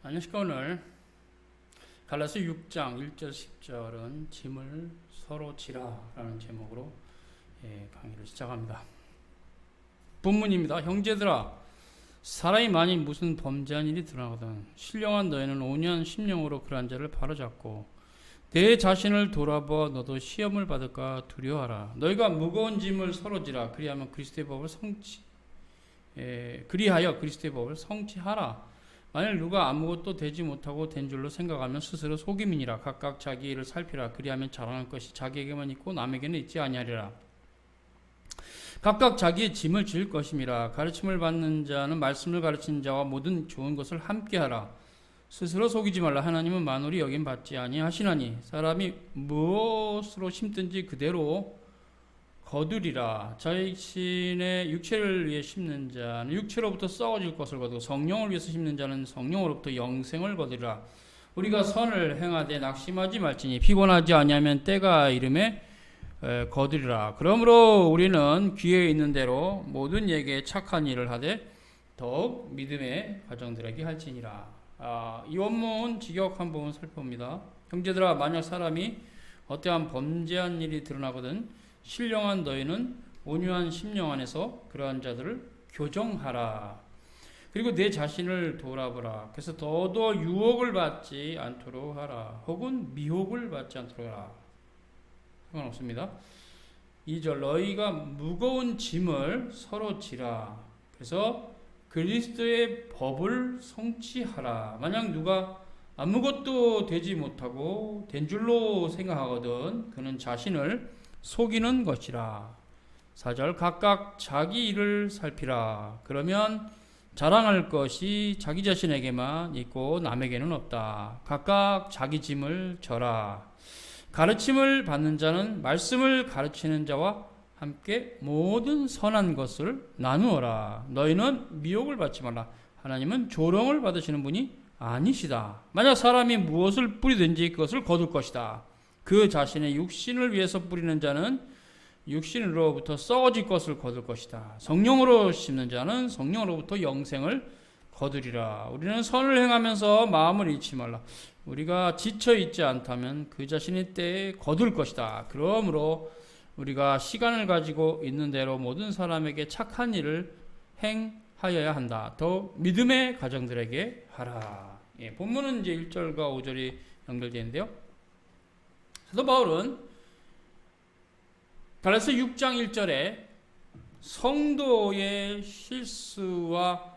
안녕하십니까. 오늘 갈라서 6장 1절 10절은 짐을 서로 지라 라는 제목으로 강의를 시작합니다. 본문입니다. 형제들아, 사람이 만일 무슨 범죄한 일이 드러나거든 신령한 너희는 5년 10년으로 그러한 자를 바로잡고 내 자신을 돌아보아 너도 시험을 받을까 두려워하라. 너희가 무거운 짐을 서로 지라. 그리하여 그리스도의 법을 성취하라. 만일 누가 아무것도 되지 못하고 된 줄로 생각하면 스스로 속임이니라. 각각 자기 일을 살피라. 그리하면 자랑할 것이 자기에게만 있고 남에게는 있지 아니하리라. 각각 자기의 짐을 질 것임이라. 가르침을 받는 자는 말씀을 가르치는 자와 모든 좋은 것을 함께하라. 스스로 속이지 말라. 하나님은 만홀히 여김 받지 아니하시나니 사람이 무엇으로 심든지 그대로 거두리라. 자신의 육체를 위해 심는 자는 육체로부터 썩어질 것을 거두고 성령을 위해서 심는 자는 성령으로부터 영생을 거두리라. 우리가 선을 행하되 낙심하지 말지니 피곤하지 아니하면 때가 이름에 거두리라. 그러므로 우리는 귀에 있는 대로 모든 예에 착한 일을 하되 더욱 믿음의 가정들에게 할지니라. 이 원문 직역한 부분 살펴봅니다. 형제들아, 만약 사람이 어떠한 범죄한 일이 드러나거든 신령한 너희는 온유한 심령 안에서 그러한 자들을 교정하라. 그리고 내 자신을 돌아보라. 그래서 더더 유혹을 받지 않도록 하라. 혹은 미혹을 받지 않도록 하라. 상관없습니다. 2절 너희가 무거운 짐을 서로 지라. 그래서 그리스도의 법을 성취하라. 만약 누가 아무것도 되지 못하고 된 줄로 생각하거든 그는 자신을 속이는 것이라. 4절 각각 자기 일을 살피라. 그러면 자랑할 것이 자기 자신에게만 있고 남에게는 없다. 각각 자기 짐을 져라. 가르침을 받는 자는 말씀을 가르치는 자와 함께 모든 선한 것을 나누어라. 너희는 미혹을 받지 말라. 하나님은 조롱을 받으시는 분이 아니시다. 만약 사람이 무엇을 뿌리든지 그것을 거둘 것이다. 그 자신의 육신을 위해서 뿌리는 자는 육신으로부터 썩어질 것을 거둘 것이다. 성령으로 심는 자는 성령으로부터 영생을 거두리라. 우리는 선을 행하면서 마음을 잃지 말라. 우리가 지쳐 있지 않다면 그 자신의 때에 거둘 것이다. 그러므로 우리가 시간을 가지고 있는 대로 모든 사람에게 착한 일을 행하여야 한다. 더 믿음의 가정들에게 하라. 본문은 이제 1절과 5절이 연결되어 있는데요. 사도 바울은 갈라디아서 6장 1절에 성도의 실수와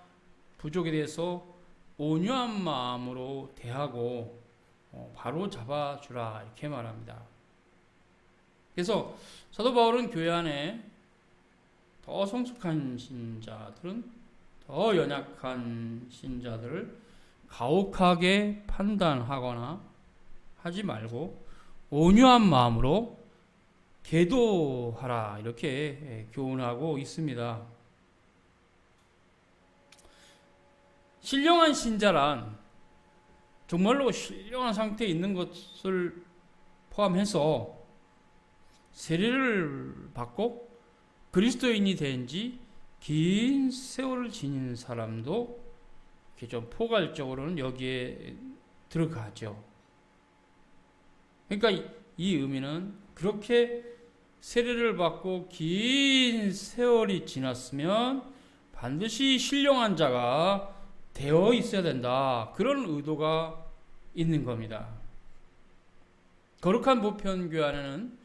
부족에 대해서 온유한 마음으로 대하고 바로 잡아주라 이렇게 말합니다. 그래서 사도 바울은 교회 안에 더 성숙한 신자들은 더 연약한 신자들을 가혹하게 판단하거나 하지 말고 온유한 마음으로 계도하라 이렇게 교훈하고 있습니다. 신령한 신자란 정말로 신령한 상태에 있는 것을 포함해서 세례를 받고 그리스도인이 된 지 긴 세월을 지닌 사람도 이렇게 좀 포괄적으로는 여기에 들어가죠. 그러니까 이 의미는 그렇게 세례를 받고 긴 세월이 지났으면 반드시 신령한 자가 되어 있어야 된다. 그런 의도가 있는 겁니다. 거룩한 보편교회 안에는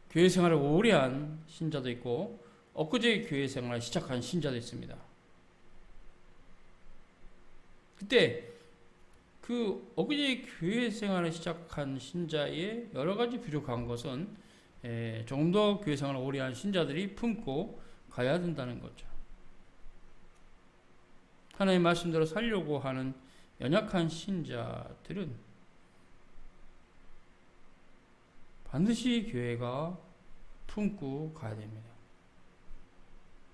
교회 생활을 오래 한 신자도 있고 엊그제 교회 생활을 시작한 신자도 있습니다. 그때 그 엊그제 교회 생활을 시작한 신자의 여러 가지 부족한 것은 조금 더 교회 생활을 오래 한 신자들이 품고 가야 된다는 거죠. 하나님의 말씀대로 살려고 하는 연약한 신자들은 반드시 교회가 품고 가야 됩니다.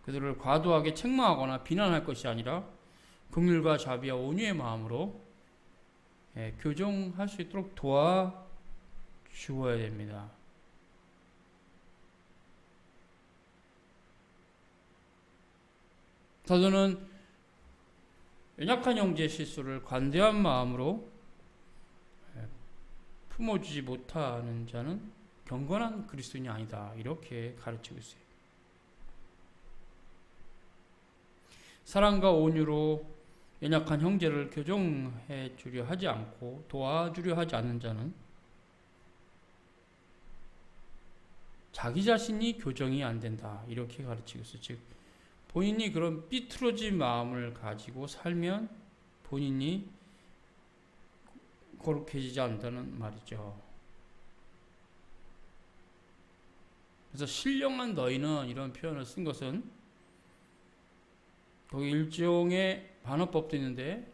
그들을 과도하게 책망하거나 비난할 것이 아니라 긍휼과 자비와 온유의 마음으로 교정할 수 있도록 도와주어야 됩니다. 사도는 연약한 형제의 실수를 관대한 마음으로 품어주지 못하는 자는 경건한 그리스도인이 아니다. 이렇게 가르치고 있어요. 사랑과 온유로 연약한 형제를 교정해 주려 하지 않고 도와주려 하지 않는 자는 자기 자신이 교정이 안 된다. 이렇게 가르치고 있어요. 즉 본인이 그런 삐뚤어진 마음을 가지고 살면 본인이 거룩해지지 않는다는 말이죠. 그래서 신령한 너희는 이런 표현을 쓴 것은 거기 일종의 반어법도 있는데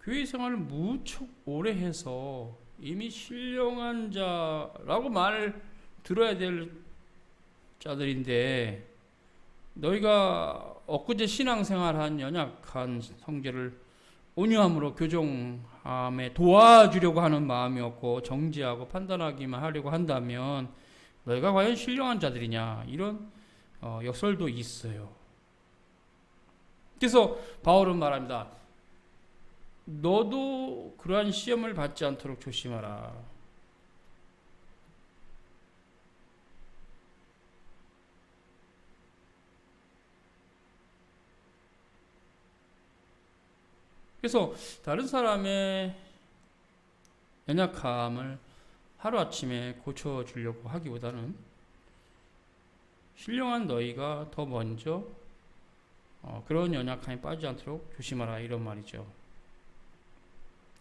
교회 생활을 무척 오래 해서 이미 신령한 자라고 말 들어야 될 자들인데 너희가 엊그제 신앙생활한 연약한 형제를 온유함으로 교정함에 도와주려고 하는 마음이 없고 정죄하고 판단하기만 하려고 한다면 너희가 과연 신령한 자들이냐 이런 역설도 있어요. 그래서 바울은 말합니다. 너도 그러한 시험을 받지 않도록 조심하라. 그래서 다른 사람의 연약함을 하루아침에 고쳐주려고 하기보다는 신령한 너희가 더 먼저 그런 연약함에 빠지지 않도록 조심하라 이런 말이죠.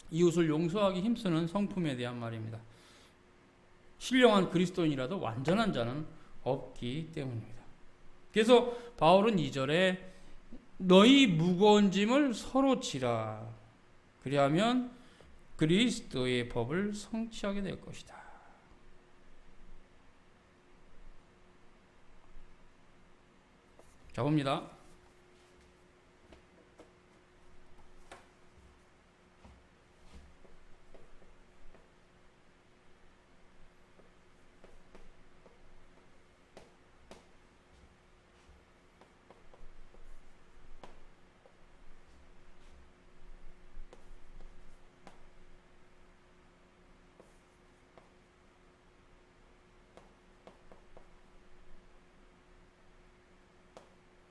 이웃을 용서하기 힘쓰는 성품에 대한 말입니다. 신령한 그리스도인이라도 완전한 자는 없기 때문입니다. 그래서 바울은 2절에 너희 무거운 짐을 서로 지라. 그리하면 그리스도의 법을 성취하게 될 것이다. 자, 봅니다.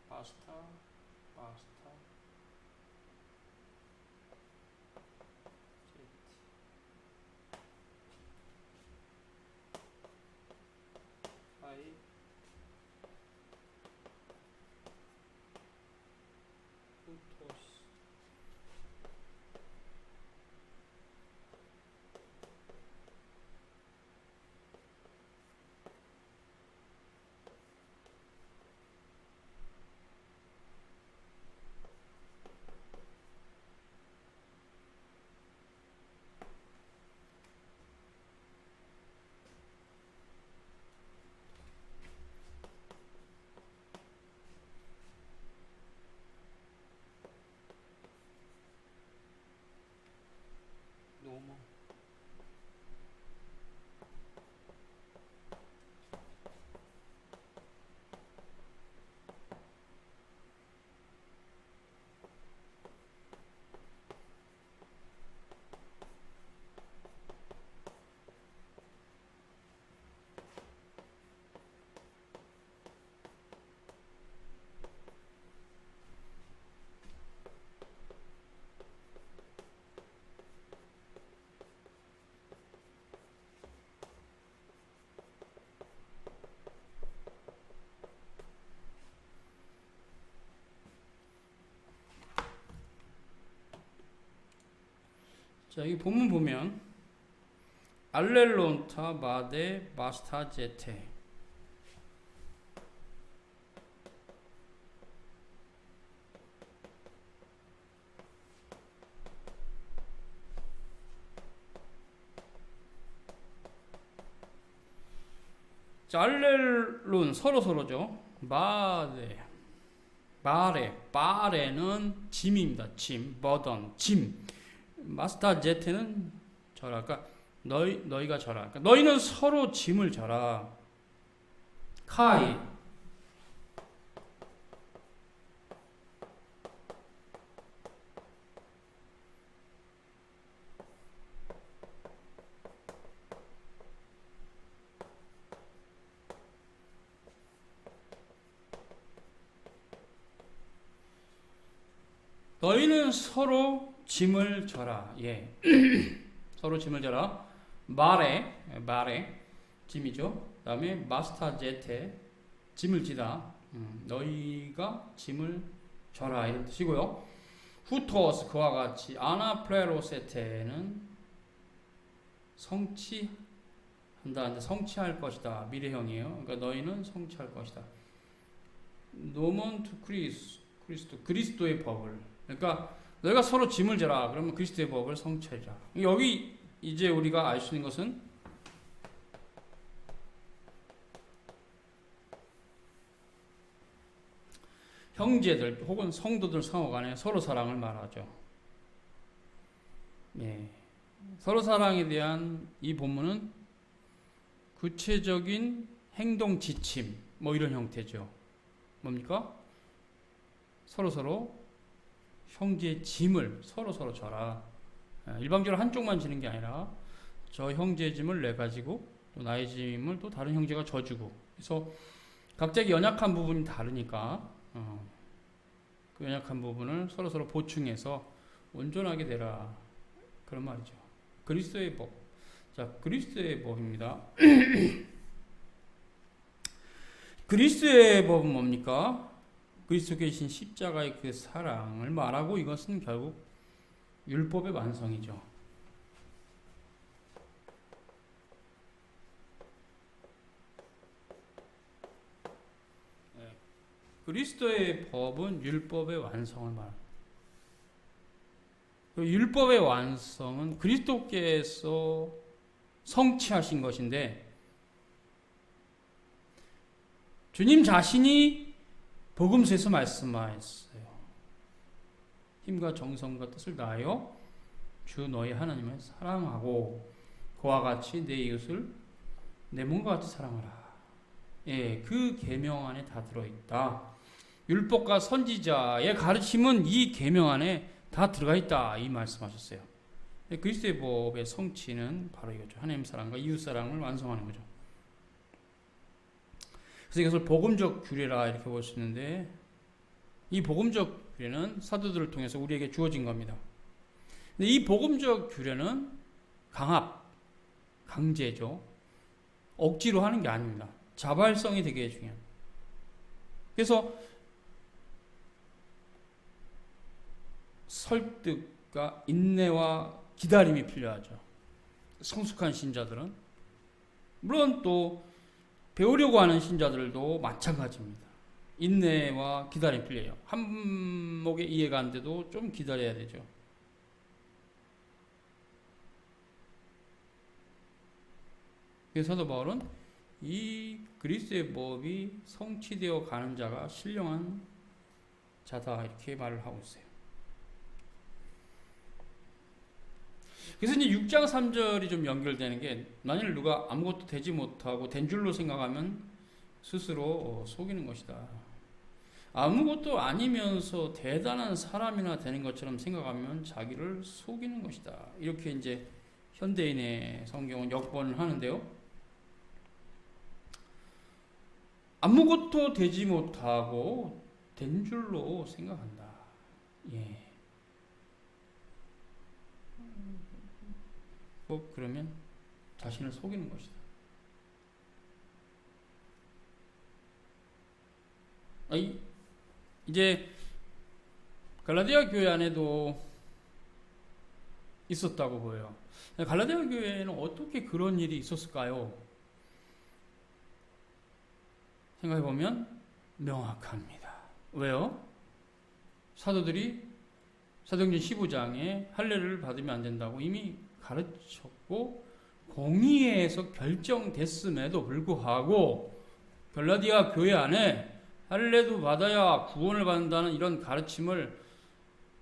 파스타 파이 후토스 노모 자, 여기 본문 보면 알렐론타 마데 마스타제테 자, 알렐론 서로죠. 바레는 짐입니다. 짐, 버던, 짐. 마스타 제테는 져라. 그러니까 너희가 져라. 그러니까 너희는 서로 짐을 져라. 카이. 너희는 서로 짐을 져라. 예. 서로 짐을 져라. 말에 짐이죠. 그다음에 마스타제테 짐을 지다. 너희가 짐을 져라 이런 뜻이고요. 후토스 그와 같이 아나프레로세테는 성취한다. 성취할 것이다. 미래형이에요. 그러니까 너희는 성취할 것이다. 노먼 투 그리스도의 법을. 그러니까 너희가 서로 짐을 져라. 그러면 그리스도의 법을 성취하라. 여기 이제 우리가 알 수 있는 것은 형제들 혹은 성도들 상호 간에 서로 사랑을 말하죠. 예. 서로 사랑에 대한 이 본문은 구체적인 행동 지침 뭐 이런 형태죠. 뭡니까? 서로 형제의 짐을 서로 져라. 일방적으로 한쪽만 지는 게 아니라 저 형제의 짐을 내 가지고 또 나의 짐을 또 다른 형제가 져주고. 그래서 각자의 연약한 부분이 다르니까 그 연약한 부분을 서로 보충해서 온전하게 되라. 그런 말이죠. 그리스도의 법. 자, 그리스도의 법입니다. 그리스도의 법은 뭡니까? 그리스도에 계신 십자가의 그 사랑을 말하고 이것은 결국 율법의 완성이죠. 그리스도의 법은 율법의 완성을 말합니다. 율법의 완성은 그리스도께서 성취하신 것인데 주님 자신이 복음서에서 말씀하셨어요. 힘과 정성과 뜻을 다하여 주 너희 하나님을 사랑하고 그와 같이 내 이웃을 내 몸과 같이 사랑하라. 예, 그 계명 안에 다 들어있다. 율법과 선지자의 가르침은 이 계명 안에 다 들어가 있다. 이 말씀하셨어요. 그리스도의 법의 성취는 바로 이거죠. 하나님 사랑과 이웃 사랑을 완성하는 거죠. 그래서 이것을 복음적 규례라 이렇게 볼 수 있는데 이 복음적 규례는 사도들을 통해서 우리에게 주어진 겁니다. 근데 이 복음적 규례는 강제죠. 억지로 하는 게 아닙니다. 자발성이 되게 중요합니다. 그래서 설득과 인내와 기다림이 필요하죠. 성숙한 신자들은 물론 또 배우려고 하는 신자들도 마찬가지입니다. 인내와 기다림이 필요해요. 한목에 이해가 안 돼도 좀 기다려야 되죠. 그래서 사도 바울은 이 그리스도의 법이 성취되어 가는 자가 신령한 자다 이렇게 말을 하고 있어요. 그래서 이제 6장 3절이 좀 연결되는 게 만일 누가 아무것도 되지 못하고 된 줄로 생각하면 스스로 속이는 것이다. 아무것도 아니면서 대단한 사람이나 되는 것처럼 생각하면 자기를 속이는 것이다. 이렇게 이제 현대인의 성경은 역번을 하는데요. 아무것도 되지 못하고 된 줄로 생각한다. 예. 그러면 자신을 속이는 것이다. 이제 갈라디아 교회 안에도 있었다고 보여요. 갈라디아 교회에는 어떻게 그런 일이 있었을까요? 생각해보면 명확합니다. 왜요? 사도들이 사도행전 15장에 할례를 받으면 안 된다고 이미 가르쳤고 공의회에서 결정됐음에도 불구하고 갈라디아 교회 안에 할례도 받아야 구원을 받는다는 이런 가르침을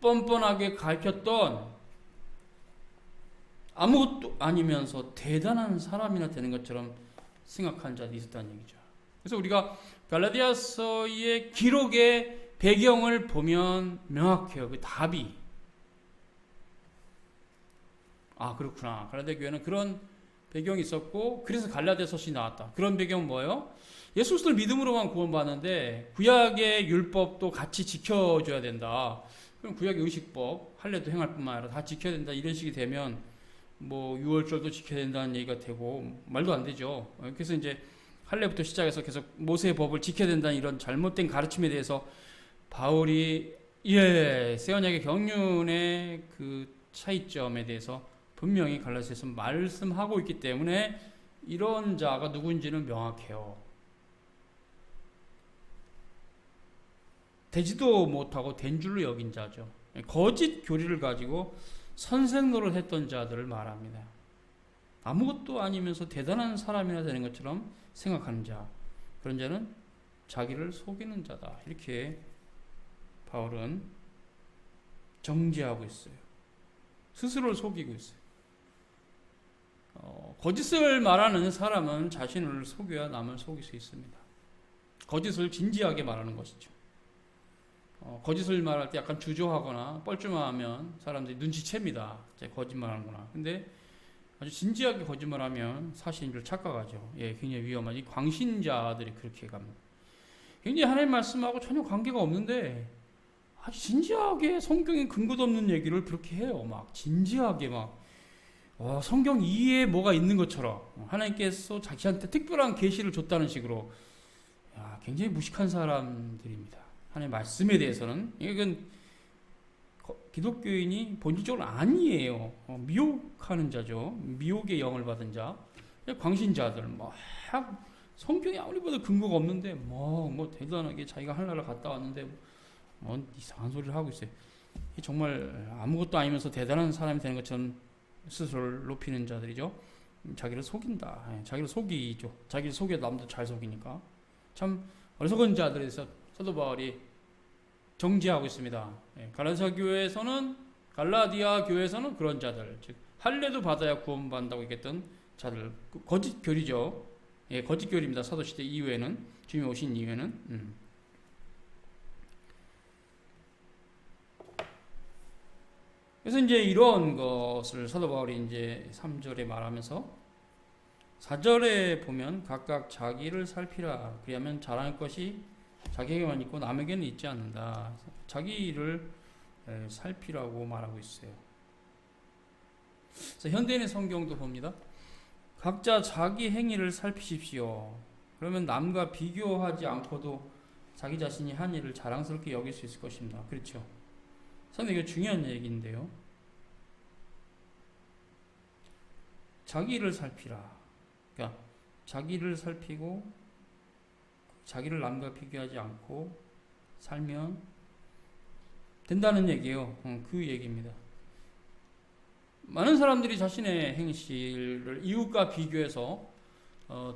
뻔뻔하게 가르쳤던 아무것도 아니면서 대단한 사람이나 되는 것처럼 생각하는 자들이 있었다는 얘기죠. 그래서 우리가 갈라디아서의 기록의 배경을 보면 명확해요. 그 답이. 아, 그렇구나. 갈라디아 교회는 그런 배경이 있었고 그래서 갈라디아서시 나왔다. 그런 배경은 뭐예요? 예수 그리스도를 믿음으로만 구원받는데 구약의 율법도 같이 지켜줘야 된다. 그럼 구약의 의식법, 할례도 행할 뿐만 아니라 다 지켜야 된다 이런 식이 되면 뭐 유월절도 지켜야 된다는 얘기가 되고 말도 안 되죠. 그래서 이제 할례부터 시작해서 계속 모세의 법을 지켜야 된다는 이런 잘못된 가르침에 대해서 바울이 새 언약의 경륜의 그 차이점에 대해서 분명히 갈라디아서에서 말씀하고 있기 때문에 이런 자가 누구인지는 명확해요. 되지도 못하고 된 줄로 여긴 자죠. 거짓 교리를 가지고 선생 노릇 했던 자들을 말합니다. 아무것도 아니면서 대단한 사람이나 되는 것처럼 생각하는 자, 그런 자는 자기를 속이는 자다. 이렇게 바울은 정죄하고 있어요. 스스로를 속이고 있어요. 거짓을 말하는 사람은 자신을 속여야 남을 속일 수 있습니다. 거짓을 진지하게 말하는 것이죠. 거짓을 말할 때 약간 주저하거나 뻘쭘하면 사람들이 눈치챕니다. 거짓말하는구나. 근데 아주 진지하게 거짓말하면 사실인 줄 착각하죠. 굉장히 위험한 이 광신자들이 그렇게 갑니다. 굉장히 하나님 말씀하고 전혀 관계가 없는데 아주 진지하게 성경에 근거도 없는 얘기를 그렇게 해요. 막 진지하게 막 성경 이해에 뭐가 있는 것처럼 하나님께서 자기한테 특별한 계시를 줬다는 식으로 굉장히 무식한 사람들입니다. 하나님의 말씀에 대해서는 이건 기독교인이 본질적으로 아니에요. 미혹하는 자죠. 미혹의 영을 받은 자, 광신자들 막 성경에 아무리 봐도 근거가 없는데 뭐 대단하게 자기가 하늘나라 갔다 왔는데 뭐 이상한 소리를 하고 있어요. 정말 아무것도 아니면서 대단한 사람이 되는 것처럼 스스로를 높이는 자들이죠. 자기를 속인다. 자기를 속이죠. 자기를 속여 남도 잘 속이니까. 참 어리석은 자들에서 사도 바울이 정죄하고 있습니다. 갈라디아 교회에서는 그런 자들, 즉 할례도 받아야 구원받는다고 얘기했던 자들, 거짓 교리죠. 거짓 교리입니다. 사도 시대 이후에는, 주님이 오신 이후에는. 그래서 이제 이런 것을 사도 바울이 이제 3절에 말하면서 4절에 보면 각각 자기를 살피라. 그리하면 잘할 것이 자기에게만 있고 남에게는 있지 않는다. 자기를 살피라고 말하고 있어요. 그래서 현대인의 성경도 봅니다. 각자 자기 행위를 살피십시오. 그러면 남과 비교하지 않고도 자기 자신이 한 일을 자랑스럽게 여길 수 있을 것입니다. 그렇죠? 선생님, 이게 중요한 얘기인데요. 자기를 살피라. 그러니까 자기를 살피고 자기를 남과 비교하지 않고 살면 된다는 얘기예요. 그 얘기입니다. 많은 사람들이 자신의 행실을 이웃과 비교해서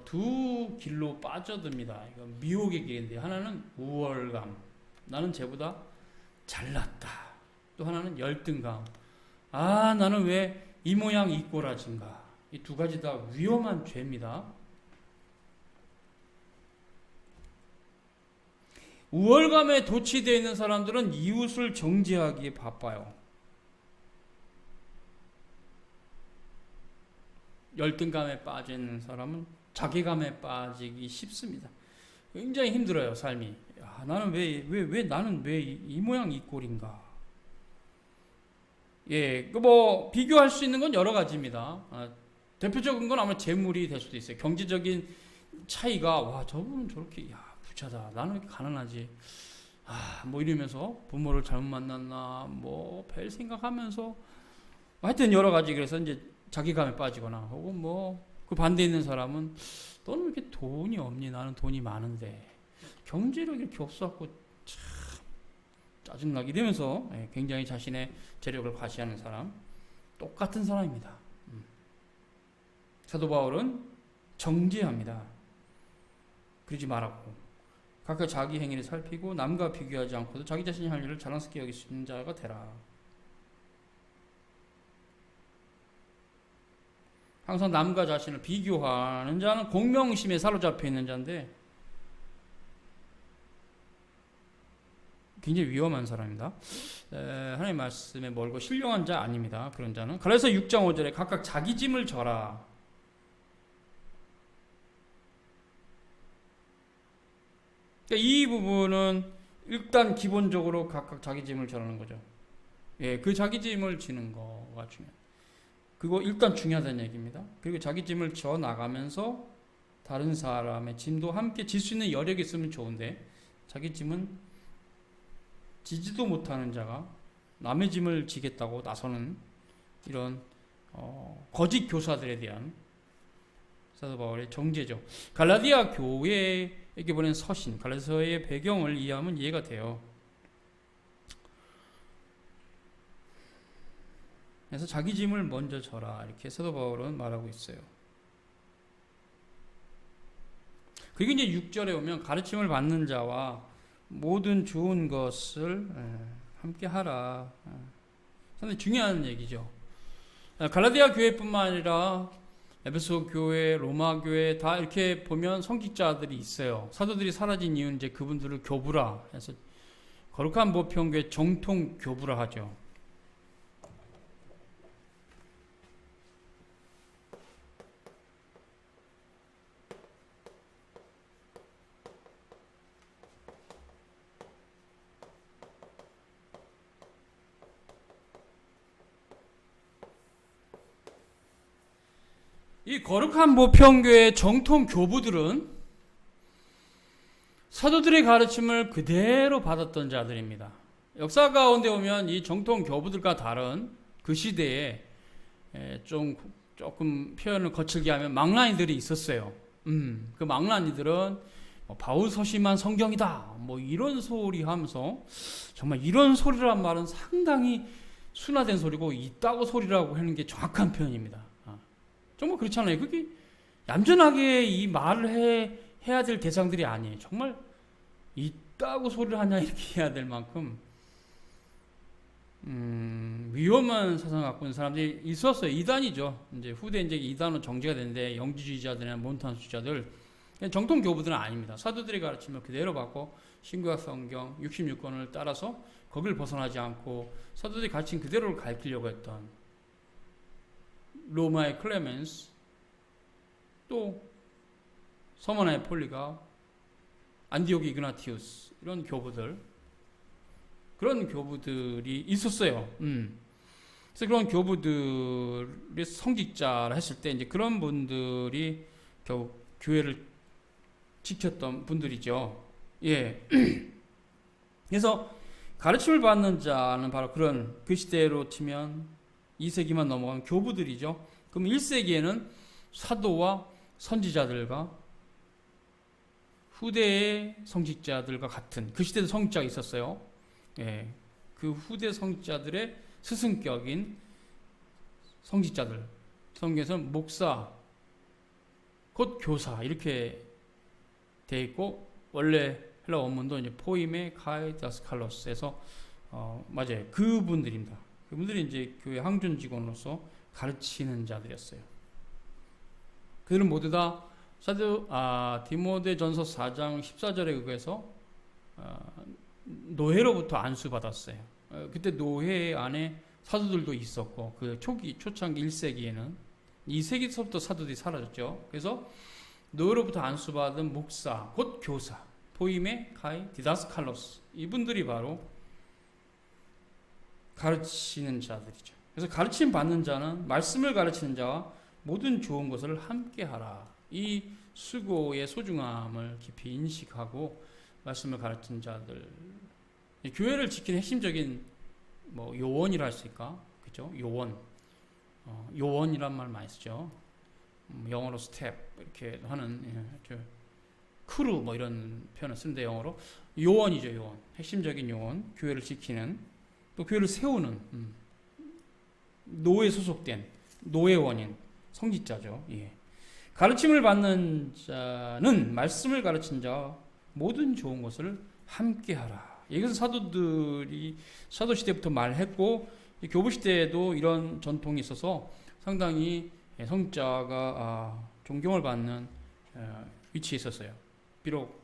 두 길로 빠져듭니다. 이건 미혹의 길인데, 하나는 우월감, 나는 쟤보다 잘났다. 또 하나는 열등감, 나는 왜 이 모양 이 꼬라진가. 이 두 가지 다 위험한 죄입니다. 우월감에 도취되어 있는 사람들은 이웃을 정죄하기에 바빠요. 열등감에 빠져 있는 사람은 자괴감에 빠지기 쉽습니다. 굉장히 힘들어요, 삶이. 나는 나는 왜 이 모양 이 꼴인가. 비교할 수 있는 건 여러 가지입니다. 대표적인 건 아마 재물이 될 수도 있어요. 경제적인 차이가, 저분은 저렇게, 부자다. 나는 이렇게 가난하지. 뭐 이러면서 부모를 잘못 만났나, 별 생각하면서, 하여튼 여러 가지. 그래서 이제 자기감에 빠지거나, 혹은 그 반대에 있는 사람은, 너는 왜 이렇게 돈이 없니? 나는 돈이 많은데. 경제력이 이렇게 없어갖고, 참, 짜증나게 이러면서 굉장히 자신의 재력을 과시하는 사람. 똑같은 사람입니다. 사도 바울은 정죄합니다. 그러지 말라고. 각각 자기 행위를 살피고 남과 비교하지 않고도 자기 자신이 할 일을 자랑스럽게 여길 수 있는 자가 되라. 항상 남과 자신을 비교하는 자는 공명심에 사로잡혀 있는 자인데 굉장히 위험한 사람입니다. 하나님 말씀에 멀고 신령한 자 아닙니다. 그런 자는. 그래서 6장 5절에 각각 자기 짐을 져라. 이 부분은 일단 기본적으로 각각 자기 짐을 져라는 거죠. 예, 그 자기 짐을 지는 거가 중요해요. 그거 일단 중요하다는 얘기입니다. 그리고 자기 짐을 져 나가면서 다른 사람의 짐도 함께 질 수 있는 여력이 있으면 좋은데, 자기 짐은 지지도 못하는 자가 남의 짐을 지겠다고 나서는 이런 거짓 교사들에 대한 사도 바울의 정죄죠. 갈라디아 교회에게 보낸 서신, 갈라디아서의 배경을 이해하면 이해가 돼요. 그래서 자기 짐을 먼저 져라, 이렇게 사도 바울은 말하고 있어요. 그리고 이제 6절에 오면 가르침을 받는 자와 모든 좋은 것을 함께 하라. 상당히 중요한 얘기죠. 갈라디아 교회뿐만 아니라 에베소 교회, 로마 교회 다 이렇게 보면 성직자들이 있어요. 사도들이 사라진 이유는 이제 그분들을 교부라 해서 거룩한 보편교회 정통 교부라 하죠. 이 거룩한 보편교회 정통 교부들은 사도들의 가르침을 그대로 받았던 자들입니다. 역사 가운데 오면 이 정통 교부들과 다른 그 시대에 조금 표현을 거칠게 하면 망나니들이 있었어요. 그 망나니들은 바울 서신만 성경이다, 뭐 이런 소리 하면서, 정말 이런 소리란 말은 상당히 순화된 소리고 있다고 소리라고 하는 게 정확한 표현입니다. 정말 그렇잖아요. 그게 얌전하게 이 말을 해야 될 대상들이 아니에요. 정말 있다고 소리를 하냐 이렇게 해야 될 만큼 위험한 사상을 갖고 있는 사람들이 있었어요. 이단이죠. 이제 후대 이제 이단은 정제가 되는데, 영지주의자들이나 몬탄주의자들, 정통 교부들은 아닙니다. 사도들의 가르침을 그대로 받고 신구약 성경 66권을 따라서 거기를 벗어나지 않고 사도들의 가르침 그대로를 가르치려고 했던 로마의 클레멘스, 또 서머나의 폴리가, 안디옥의 이그나티우스, 이런 교부들, 그런 교부들이 있었어요. 그래서 그런 교부들이 성직자라 했을 때 이제 그런 분들이 결국 교회를 지켰던 분들이죠. 예. 그래서 가르침을 받는 자는 바로 그런, 그 시대로 치면 2세기만 넘어가면 교부들이죠. 그럼 1세기에는 사도와 선지자들과 후대의 성직자들과 같은, 그 시대도 성직자가 있었어요. 예, 그 후대 성직자들의 스승격인 성직자들, 성경에서는 목사, 곧 교사 이렇게 돼 있고, 원래 헬라 원문도 이제 포이메 카이 다스칼로스에서 맞아요. 그분들입니다. 그분들이 이제 교회 항존 직원으로서 가르치는 자들이었어요. 그들은 모두 다 디모데전서 4장 14절에 의해서 노예로부터 안수받았어요. 그때 노예 안에 사도들도 있었고, 그 초창기 1세기에는, 2세기서부터 사도들이 사라졌죠. 그래서 노예로부터 안수받은 목사, 곧 교사, 포이메 카이 디다스칼로스, 이분들이 바로 가르치는 자들이죠. 그래서 가르침 받는 자는 말씀을 가르치는 자와 모든 좋은 것을 함께 하라. 이 수고의 소중함을 깊이 인식하고 말씀을 가르치는 자들, 교회를 지키는 핵심적인 요원이라 할 수 있을까? 그죠? 요원. 요원이란 말 많이 쓰죠. 영어로 스텝 이렇게 하는, 크루 뭐 이런 표현을 쓰는데, 영어로 요원이죠. 요원. 핵심적인 요원. 교회를 지키는, 또 교회를 세우는, 노에 소속된 노예원인 성직자죠. 예. 가르침을 받는 자는 말씀을 가르친 자와 모든 좋은 것을 함께하라. 이것은 사도들이 사도 시대부터 말했고, 교부 시대에도 이런 전통이 있어서 상당히 성직자가 존경을 받는 위치에 있었어요. 비록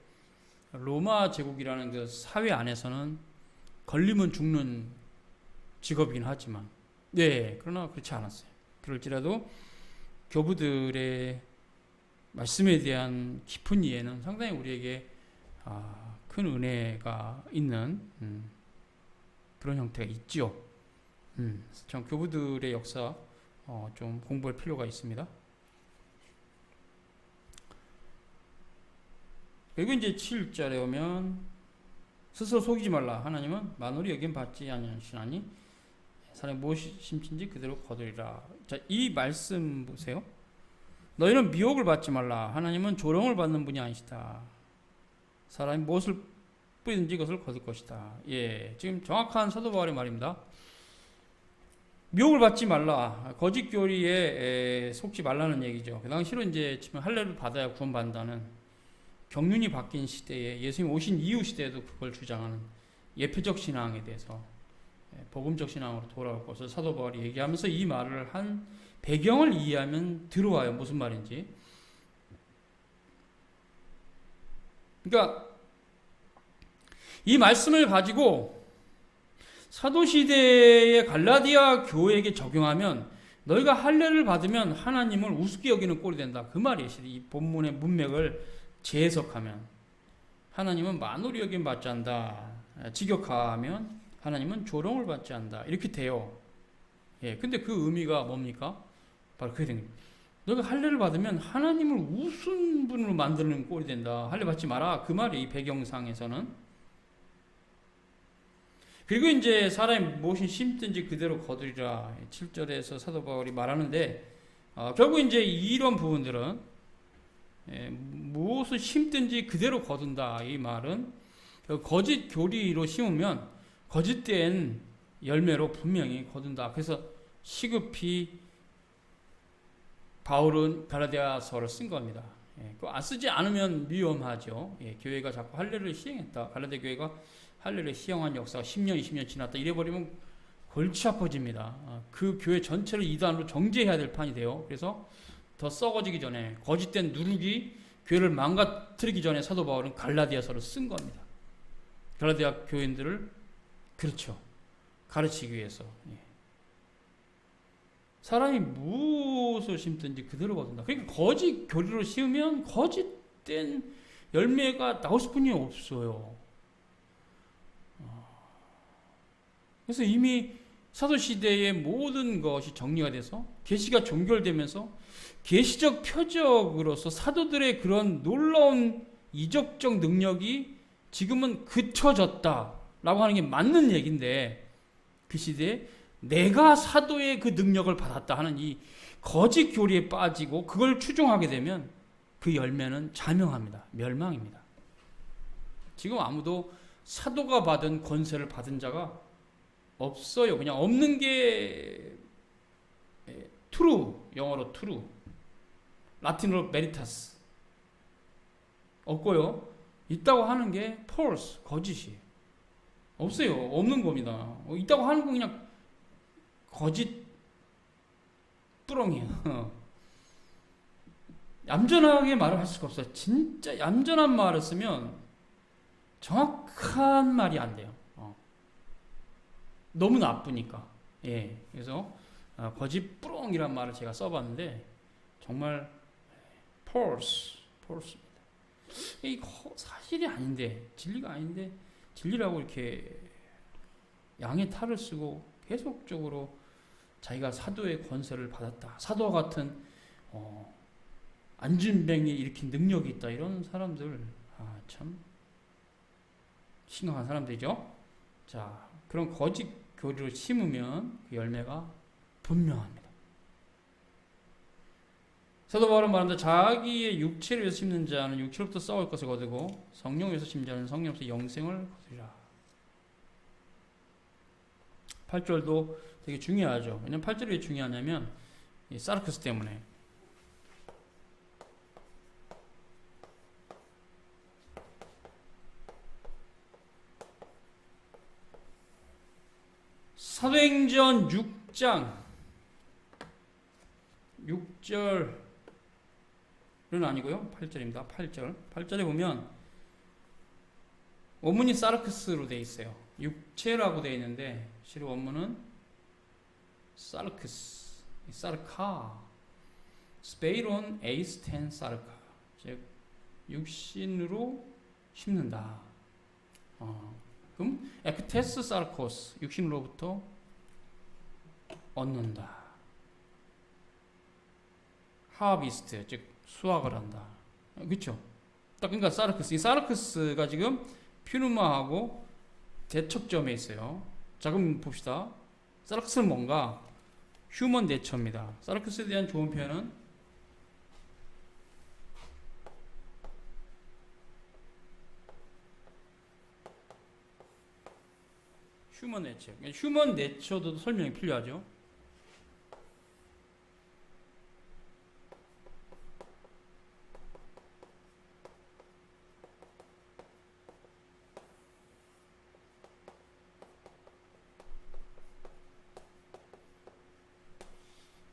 로마 제국이라는 그 사회 안에서는 걸리면 죽는 직업이긴 하지만, 네, 그러나 그렇지 않았어요. 그럴지라도 교부들의 말씀에 대한 깊은 이해는 상당히 우리에게 큰 은혜가 있는 그런 형태가 있죠. 전 교부들의 역사 좀 공부할 필요가 있습니다. 그리고 이제 7절에 오면 스스로 속이지 말라. 하나님은 만물이 여긴 받지 아니하시나니 사람이 무엇이 심든지 그대로 거두리라. 자, 이 말씀 보세요. 너희는 미혹을 받지 말라. 하나님은 조롱을 받는 분이 아니시다. 사람이 무엇을 뿌리든지 그것을 거둘 것이다. 예, 지금 정확한 사도 바울의 말입니다. 미혹을 받지 말라. 거짓 교리에 속지 말라는 얘기죠. 그 당시로 이제 지금 할례를 받아야 구원받는다는 경륜이 바뀐 시대에 예수님 오신 이후 시대에도 그걸 주장하는 예표적 신앙에 대해서 복음적 신앙으로 돌아올 것을 사도 바울이 얘기하면서 이 말을 한 배경을 이해하면 들어와요. 무슨 말인지. 그러니까 이 말씀을 가지고 사도시대의 갈라디아 교회에게 적용하면 너희가 할례를 받으면 하나님을 우습게 여기는 꼴이 된다. 그 말이에요. 이 본문의 문맥을 재해석하면 하나님은 만홀히 여김 받지 않는다. 직역하면 하나님은 조롱을 받지 않는다. 이렇게 돼요. 예, 근데 그 의미가 뭡니까? 바로 그게 된 겁니다. 너가 할례를 받으면 하나님을 우스운 분으로 만드는 꼴이 된다. 할례 받지 마라. 그 말이 이 배경상에서는. 그리고 이제 사람이 무엇이 심든지 그대로 거두리라. 7절에서 사도 바울이 말하는데 결국 이제 이런 부분들은 무엇을 심든지 그대로 거둔다. 이 말은 거짓 교리로 심으면 거짓된 열매로 분명히 거둔다. 그래서 시급히 바울은 갈라디아서를 쓴 겁니다. 안 쓰지 않으면 위험하죠. 교회가 자꾸 할례를 시행했다. 갈라디아 교회가 할례를 시행한 역사가 10년, 20년 지났다. 이래버리면 골치 아파집니다. 그 교회 전체를 이단으로 정죄해야 될 판이 돼요. 그래서 더 썩어지기 전에 거짓된 누룩이 교회를 망가뜨리기 전에 사도 바울은 갈라디아서를 쓴 겁니다. 갈라디아 교인들을 그렇죠. 가르치기 위해서. 사람이 무엇을 심든지 그대로 거둔다. 그러니까 거짓 교리로 심으면 거짓된 열매가 나올 수뿐이 없어요. 그래서 이미 사도시대의 모든 것이 정리가 돼서 계시가 종결되면서 계시적 표적으로서 사도들의 그런 놀라운 이적적 능력이 지금은 그쳐졌다라고 하는 게 맞는 얘기인데 그 시대에 내가 사도의 그 능력을 받았다 하는 이 거짓 교리에 빠지고 그걸 추종하게 되면 그 열매는 자명합니다. 멸망입니다. 지금 아무도 사도가 받은 권세를 받은 자가 없어요. 그냥 없는 게 true, 영어로 true, 라틴어로 veritas. 없고요. 있다고 하는 게 false, 거짓이에요. 없어요. 없는 겁니다. 있다고 하는 건 그냥 거짓 뿌렁이에요. 얌전하게 말을 할 수가 없어요. 진짜 얌전한 말을 쓰면 정확한 말이 안 돼요. 너무 나쁘니까. 그래서 거짓 뿌렁이란 말을 제가 써봤는데 정말 false입니다. 이 사실이 아닌데, 진리가 아닌데 진리라고 이렇게 양의 탈을 쓰고 계속적으로 자기가 사도의 권세를 받았다. 사도와 같은 안진뱅이 일으킨 능력이 있다. 이런 사람들 참 심각한 사람들이죠. 자, 그런 거짓 교리를 심으면 그 열매가 분명합니다. 사도 바울은 말합니다. 자기의 육체를 위해서 심는 자는 육체로부터 썩을 것을 거두고 성령을 위해서 심는 자는 성령으로부터 영생을 거두리라. 8절도 되게 중요하죠. 왜냐하면 8절이 왜 중요하냐면 이 사르크스 때문에. 사도행전 6장 6절은 아니고요. 8절입니다. 8절에 보면 원문이 사르크스로 되어 있어요. 육체라고 되어 있는데 실은 원문은 사르크스, 사르카, 스페이론 에이스텐 사르카, 즉 육신으로 심는다. 그럼 에크테스 사르코스, 육신으로부터 얻는다. 하비스트, 즉 수확을 한다. 그렇죠? 딱 그러니까 사르크스. 이 사르크스가 지금 퓨누마하고 대척점에 있어요. 자, 그럼 봅시다. 사르크스는 뭔가? 휴먼 네처입니다. 사르크스에 대한 좋은 표현은 휴먼 네처. 휴먼 네처도 설명이 필요하죠.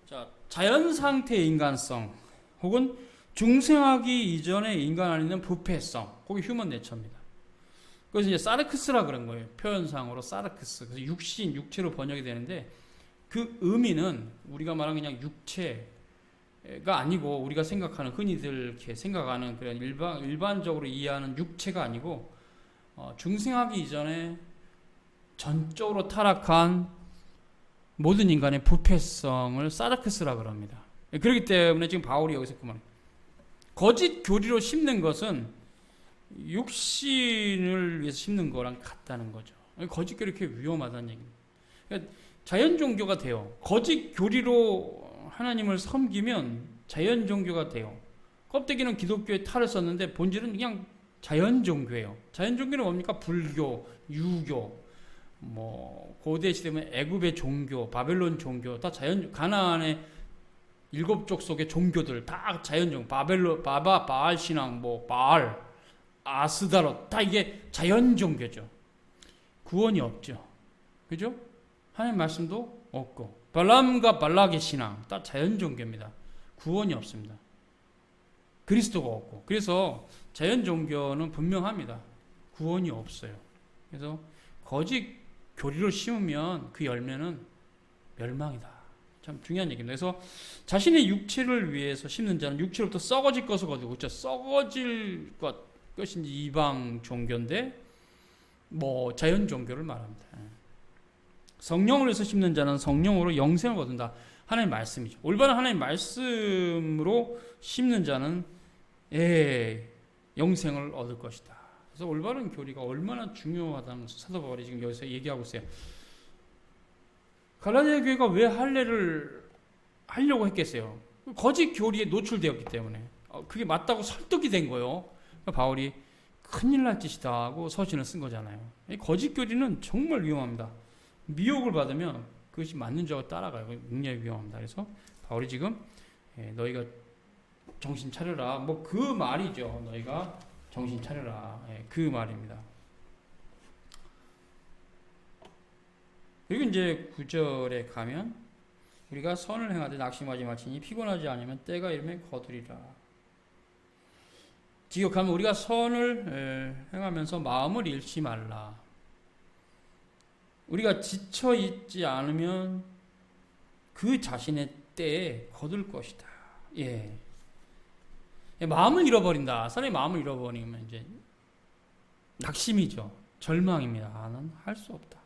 자, 자연 상태의 인간성 혹은 중생하기 이전의 인간 안에 있는 부패성, 그게 휴먼 네처입니다. 그래서 이제 사르크스라 그런 거예요. 표현상으로 사르크스. 그래서 육신, 육체로 번역이 되는데 그 의미는 우리가 말하는 그냥 육체가 아니고 우리가 생각하는 흔히들 이렇게 생각하는 그런 일반적으로 이해하는 육체가 아니고 중생하기 이전에 전적으로 타락한 모든 인간의 부패성을 사르크스라 그럽니다. 그렇기 때문에 지금 바울이 여기서 그 말, 거짓 교리로 심는 것은 육신을 위해서 심는 거랑 같다는 거죠. 거짓 교리 이렇게 위험하다는 얘기입니다. 그러니까 자연 종교가 돼요. 거짓 교리로 하나님을 섬기면 자연 종교가 돼요. 껍데기는 기독교의 탈을 썼는데 본질은 그냥 자연 종교예요. 자연 종교는 뭡니까? 불교, 유교, 뭐 고대 시대면 애굽의 종교, 바벨론 종교, 다 자연, 가나안의 7족 속의 종교들 다 자연 종교, 바알 신앙, 뭐 바알, 아스다롯, 다 이게 자연 종교죠. 구원이 없죠. 그죠? 하나님 말씀도 없고, 발람과 발락의 신앙 다 자연 종교입니다. 구원이 없습니다. 그리스도가 없고, 그래서 자연 종교는 분명합니다. 구원이 없어요. 그래서 거짓 교리를 심으면 그 열매는 멸망이다. 참 중요한 얘기입니다. 그래서 자신의 육체를 위해서 심는 자는 육체로부터 썩어질 것을 거두고, 그렇죠? 썩어질 것이 이방 종교인데 뭐 자연 종교를 말합니다. 성령을 위해서 심는 자는 성령으로 영생을 거둔다. 하나님의 말씀이죠. 올바른 하나님의 말씀으로 심는 자는 영생을 얻을 것이다. 그래서 올바른 교리가 얼마나 중요하다는 것을 사도 바울이 지금 여기서 얘기하고 있어요. 갈라디아 교회가 왜 할례를 하려고 했겠어요? 거짓 교리에 노출되었기 때문에. 그게 맞다고 설득이 된 거예요. 바울이 큰일 날 짓이다 하고 서신을 쓴 거잖아요. 거짓 교리는 정말 위험합니다. 미혹을 받으면 그것이 맞는 줄 알고 따라가요. 굉장히 위험합니다. 그래서 바울이 지금 너희가 정신 차려라. 뭐 그 말이죠. 너희가 정신 차려라. 그 말입니다. 그리고 이제 9절에 가면 우리가 선을 행하되 낙심하지 말지니 피곤하지 않으면 때가 이르면 거두리라. 기억하면 우리가 선을 행하면서 마음을 잃지 말라. 우리가 지쳐 있지 않으면 그 자신의 때에 거둘 것이다. 마음을 잃어버린다. 사람이 마음을 잃어버리면 이제 낙심이죠. 절망입니다. 나는 할 수 없다.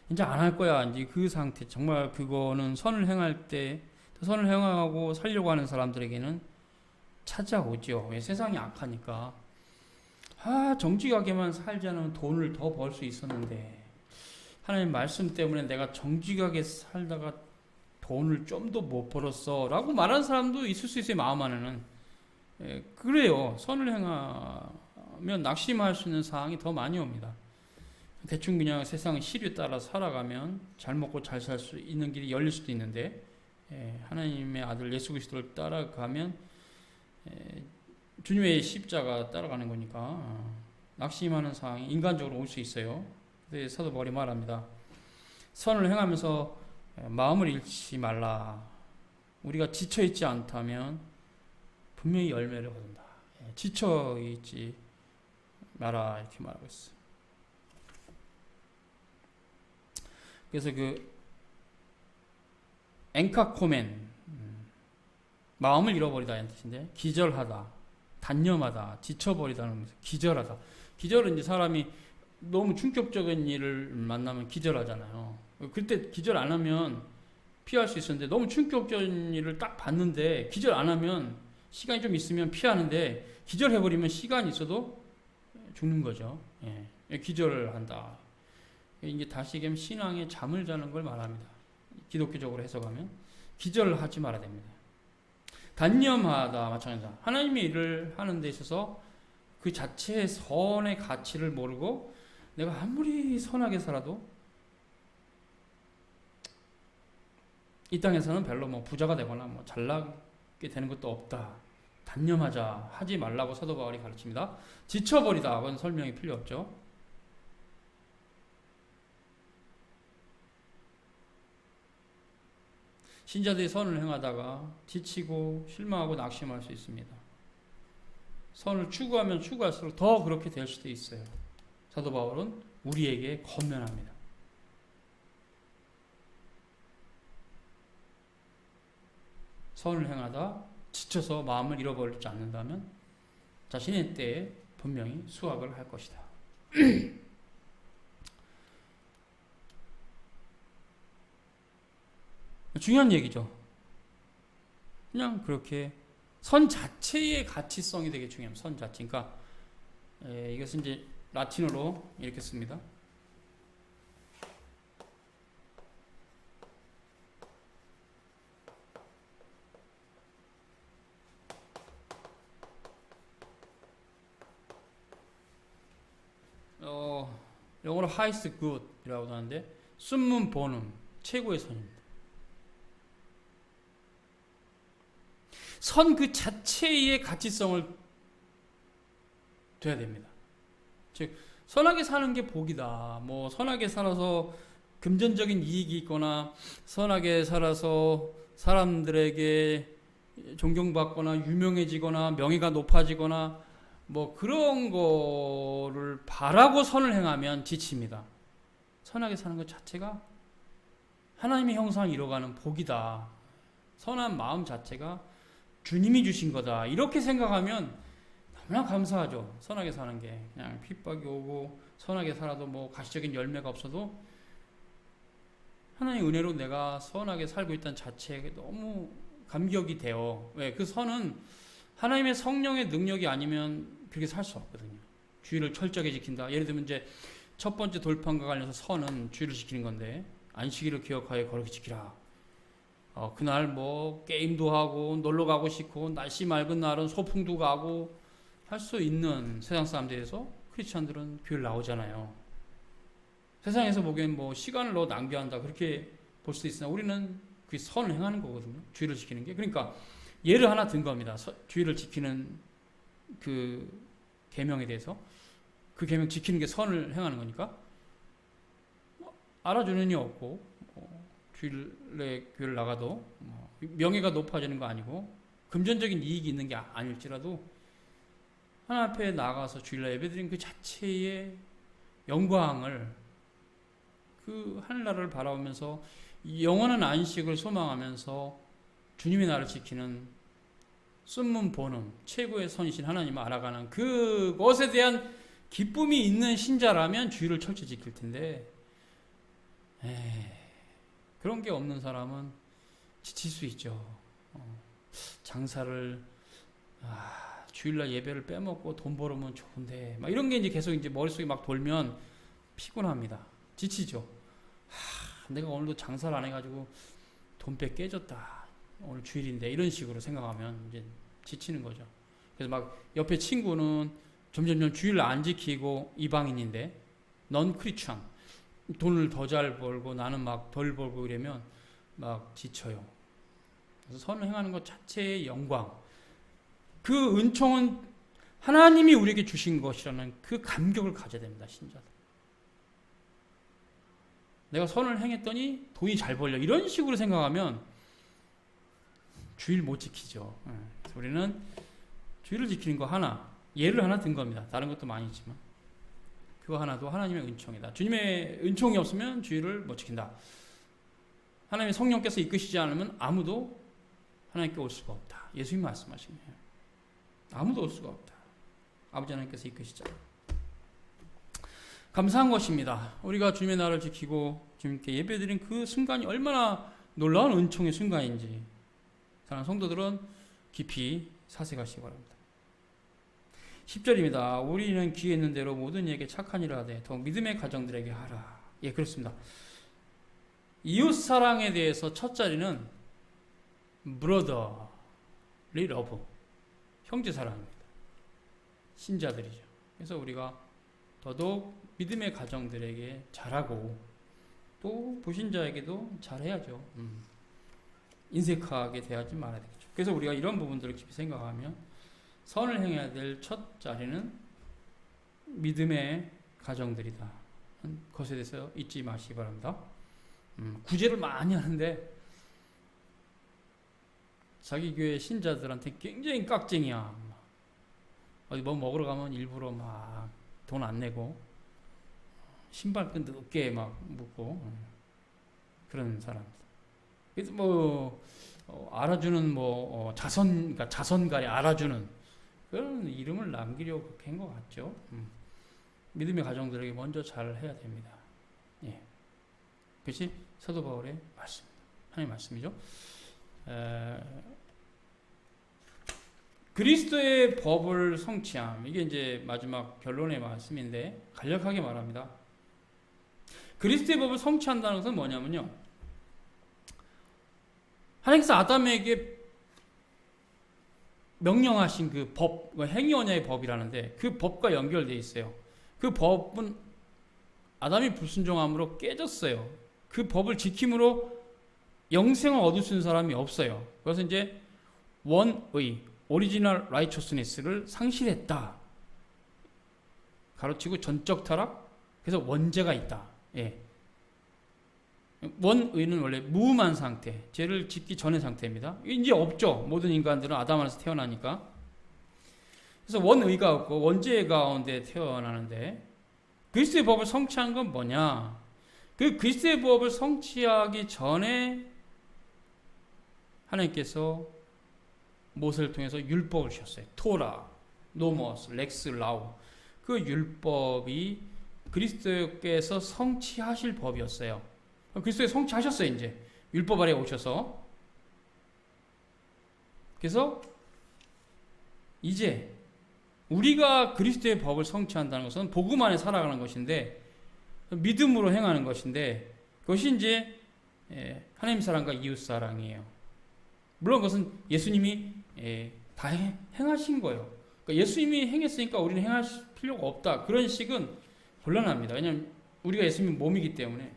이제 안 할 거야. 이제 그 상태. 정말 그거는 선을 행할 때, 선을 행하고 살려고 하는 사람들에게는 찾아오죠. 왜? 세상이 악하니까. 정직하게만 살지 않으면 돈을 더 벌 수 있었는데, 하나님 말씀 때문에 내가 정직하게 살다가 돈을 좀 더 못 벌었어. 라고 말하는 사람도 있을 수 있어요. 마음 안에는. 그래요. 선을 행하면 낙심할 수 있는 상황이 더 많이 옵니다. 대충 그냥 세상 시류에 따라 살아가면 잘 먹고 잘 살 수 있는 길이 열릴 수도 있는데, 하나님의 아들 예수 그리스도를 따라가면 주님의 십자가 따라가는 거니까 낙심하는 상황이 인간적으로 올 수 있어요. 그래서 사도 바울이 말합니다. 선을 행하면서 마음을 잃지 말라. 우리가 지쳐있지 않다면 분명히 열매를 거둔다. 지쳐있지 마라. 이렇게 말하고 있어요. 그래서 그 엔카코멘, 마음을 잃어버리다 이런 뜻인데, 기절하다, 단념하다, 지쳐버리다는 뜻. 기절하다. 기절은 이제 사람이 너무 충격적인 일을 만나면 기절하잖아요. 그때 기절 안 하면 피할 수 있었는데 너무 충격적인 일을 딱 봤는데 기절 안 하면 시간이 좀 있으면 피하는데 기절해버리면 시간이 있어도 죽는 거죠. 예. 기절을 한다. 이게 다시 얘기하면 신앙의 잠을 자는 걸 말합니다. 기독교적으로 해석하면 기절을 하지 말아야 됩니다. 단념하다 마찬가지다. 하나님의 일을 하는 데 있어서 그 자체의 선의 가치를 모르고 내가 아무리 선하게 살아도 이 땅에서는 별로 뭐 부자가 되거나 뭐 잘나게 되는 것도 없다. 단념하자. 하지 말라고 사도 바울이 가르칩니다. 지쳐버리다. 그건 설명이 필요 없죠. 신자들이 선을 행하다가 지치고 실망하고 낙심할 수 있습니다. 선을 추구하면 추구할수록 더 그렇게 될 수도 있어요. 사도 바울은 우리에게 권면합니다. 선을 행하다 지쳐서 마음을 잃어버리지 않는다면 자신의 때에 분명히 수확을 할 것이다. 중요한 얘기죠. 그냥 그렇게 선 자체의 가치성이 되게 중요합니다. 선 자체. 그러니까 이것은 이제 라틴어로 이렇게 씁니다. 영어로 highest good이라고 하는데 summun bonum, 최고의 선입니다. 선 그 자체의 가치성을 둬야 됩니다. 즉 선하게 사는 게 복이다. 뭐 선하게 살아서 금전적인 이익이 있거나 선하게 살아서 사람들에게 존경받거나 유명해지거나 명예가 높아지거나 뭐 그런 거를 바라고 선을 행하면 지칩니다. 선하게 사는 것 자체가 하나님의 형상을 이뤄가는 복이다. 선한 마음 자체가 주님이 주신 거다. 이렇게 생각하면 너무나 감사하죠. 선하게 사는 게. 그냥 핍박이 오고 선하게 살아도 뭐 가시적인 열매가 없어도 하나님의 은혜로 내가 선하게 살고 있다는 자체에 너무 감격이 돼요. 왜? 그 선은 하나님의 성령의 능력이 아니면 그렇게 살 수 없거든요. 주의를 철저하게 지킨다. 예를 들면 이제 첫 번째 돌판과 관련해서 선은 주의를 지키는 건데 안식일을 기억하여 거룩히 지키라. 그날 뭐 게임도 하고 놀러 가고 싶고 날씨 맑은 날은 소풍도 가고 할 수 있는 세상 사람들에서 크리스찬들은 교회를 나오잖아요. 세상에서 보기엔 뭐 시간을 너 낭비한다 그렇게 볼 수도 있으나 우리는 그 선을 행하는 거거든요. 주의를 지키는 게. 그러니까 예를 하나 든 겁니다. 주의를 지키는 그 계명에 대해서 그 계명 지키는 게 선을 행하는 거니까 알아주는 이 없고 주일에 교회를 나가도 명예가 높아지는 거 아니고 금전적인 이익이 있는 게 아닐지라도 하나님 앞에 나가서 주일날 예배드린 그 자체의 영광을 그 하늘나라를 바라보면서 영원한 안식을 소망하면서 주님의 나라를 지키는 쓴문 보는 최고의 선이신 하나님을 알아가는 그것에 대한 기쁨이 있는 신자라면 주의를 철저히 지킬 텐데 그런 게 없는 사람은 지칠 수 있죠. 장사를 주일날 예배를 빼먹고 돈 벌으면 좋은데 막 이런 게 이제 계속 이제 머릿속에 막 돌면 피곤합니다. 지치죠. 내가 오늘도 장사를 안 해가지고 돈배 깨졌다. 오늘 주일인데 이런 식으로 생각하면 이제 지치는 거죠. 그래서 막 옆에 친구는 점점점 주일 안 지키고 이방인인데 넌 크리스천 돈을 더 잘 벌고 나는 막 덜 벌고 이러면 막 지쳐요. 그래서 선을 행하는 것 자체의 영광, 그 은총은 하나님이 우리에게 주신 것이라는 그 감격을 가져야 됩니다. 신자들. 내가 선을 행했더니 돈이 잘 벌려 이런 식으로 생각하면 주일 못 지키죠. 그래서 우리는 주일을 지키는 거 하나, 예를 하나 든 겁니다. 다른 것도 많이 있지만 그거 하나도 하나님의 은총이다. 주님의 은총이 없으면 주일을 못 지킨다. 하나님의 성령께서 이끄시지 않으면 아무도 하나님께 올 수가 없다. 예수님 말씀하신 거예요. 아무도 올 수가 없다. 아버지 하나님께서 이끄시지 않으면. 감사한 것입니다. 우리가 주님의 나라를 지키고 주님께 예배드린 그 순간이 얼마나 놀라운 은총의 순간인지 사랑하는 성도들은 깊이 사색하시기 바랍니다. 10절입니다. 우리는 귀에 있는 대로 모든 이에게 착한 일을 하되 더욱 믿음의 가정들에게 하라. 예, 그렇습니다. 이웃사랑에 대해서 첫 자리는 brotherly love, 형제사랑입니다. 신자들이죠. 그래서 우리가 더더욱 믿음의 가정들에게 잘하고 또 불신자에게도 잘해야죠. 인색하게 대하지 말아야 되겠죠. 그래서 우리가 이런 부분들을 깊이 생각하면 선을 행해야 될 첫 자리는 믿음의 가정들이다. 그것에 대해서 잊지 마시기 바랍니다. 구제를 많이 하는데 자기 교회 신자들한테 굉장히 깍쟁이야. 어디 뭐 먹으러 가면 일부러 막 돈 안 내고 신발끈 늦게 막 묶고 그런 사람들. 그래서 뭐 알아주는 그러니까 자선가리 알아주는 그런 이름을 남기려고 그렇게 한 것 같죠. 믿음의 가정들에게 먼저 잘 해야 됩니다. 예. 그것이 사도 바울의 말씀입니다. 하나님의 말씀이죠. 그리스도의 법을 성취함. 이게 이제 마지막 결론의 말씀인데 간략하게 말합니다. 그리스도의 법을 성취한다는 것은 뭐냐면요. 하나님께서 아담에게 명령하신 그 법, 행위 언약의 법이라는데 그 법과 연결되어 있어요. 그 법은 아담이 불순종함으로 깨졌어요. 그 법을 지킴으로 영생을 얻을 수 있는 사람이 없어요. 그래서 이제 원의, 오리지널 라이처스니스를 상실했다. 가로치고 전적 타락, 그래서 원죄가 있다. 예. 원의는 원래 무음한 상태, 죄를 짓기 전의 상태입니다. 이제 없죠. 모든 인간들은 아담 안에서 태어나니까. 그래서 원의가 없고 원죄 가운데 태어나는데 그리스도의 법을 성취한 건 뭐냐? 그 그리스도의 법을 성취하기 전에 하나님께서 모세를 통해서 율법을 주셨어요. 토라, 노모스, 렉스, 라우. 그 율법이 그리스도께서 성취하실 법이었어요. 그리스도에 성취하셨어요. 이제 율법 아래 오셔서. 그래서 이제 우리가 그리스도의 법을 성취한다는 것은 복음 안에 살아가는 것인데 믿음으로 행하는 것인데 그것이 이제 하나님 사랑과 이웃 사랑이에요. 물론 그것은 예수님이 다 행하신 거예요. 그러니까 예수님이 행했으니까 우리는 행할 필요가 없다. 그런 식은 곤란합니다. 왜냐하면 우리가 예수님 몸이기 때문에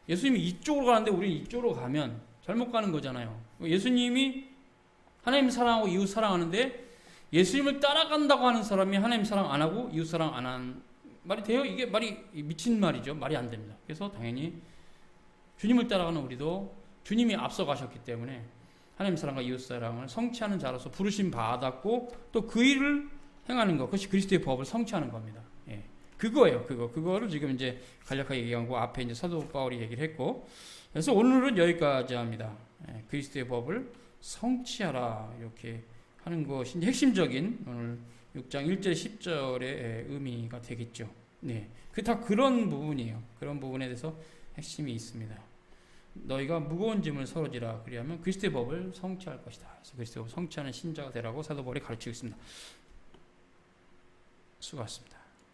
예수님이 이쪽으로 가는데 우리는 이쪽으로 가면 잘못 가는 거잖아요. 예수님이 하나님 사랑하고 이웃 사랑하는데 예수님을 따라간다고 하는 사람이 하나님 사랑 안 하고 이웃 사랑 안 하는 말이 돼요? 이게 말이 미친 말이죠. 말이 안 됩니다. 그래서 당연히 주님을 따라가는 우리도 주님이 앞서 가셨기 때문에 하나님 사랑과 이웃 사랑을 성취하는 자로서 부르심 받았고 또 그 일을 행하는 것, 그것이 그리스도의 법을 성취하는 겁니다. 예. 그거예요. 그거를 지금 이제 간략하게 얘기한 거 앞에 이제 사도 바울이 얘기를 했고, 그래서 오늘은 여기까지 합니다. 예. 그리스도의 법을 성취하라 이렇게 하는 것이 핵심적인 오늘 6장 1절 10절의 의미가 되겠죠. 네, 그 다 그런 부분이에요. 그런 부분에 대해서 핵심이 있습니다. 너희가 무거운 짐을 서로 지라 그리하면 그리스도의 법을 성취할 것이다. 그래서 그리스도의 법을 성취하는 신자가 되라고 사도 바울이 가르치고 있습니다. 수고하셨습니다.